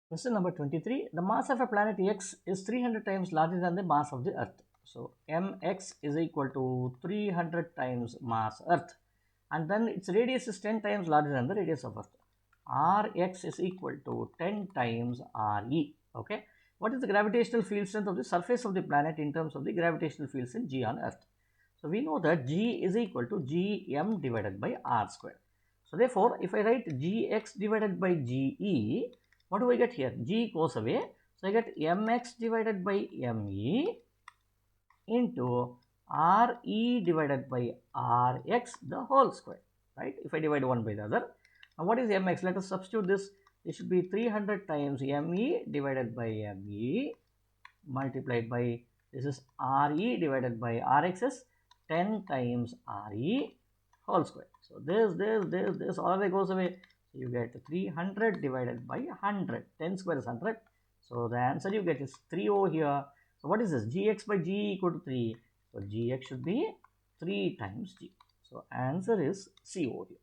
Question number 23. The mass of a planet X is 300 times larger than the mass of the Earth. So, mx is equal to 300 times mass Earth, and then its radius is 10 times larger than the radius of Earth. Rx is equal to 10 times Re. Okay. What is the gravitational field strength of the surface of the planet in terms of the gravitational fields in G on Earth? So, we know that G is equal to Gm divided by R square. So, therefore, if I write Gx divided by Ge, what do I get here? G goes away. So, I get mx divided by me into Re divided by Rx the whole square, right? If I divide one by the other. Now, what is mx? Let us substitute this. It should be 300 times me divided by me multiplied by, this is Re divided by Rx is 10 times Re whole square. So, this all the way goes away. So, you get 300 divided by 100. 10 square is 100. So, the answer you get is 3 over here. So, what is this? Gx by G equal to 3. So, Gx should be 3 times G. So, answer is C over here.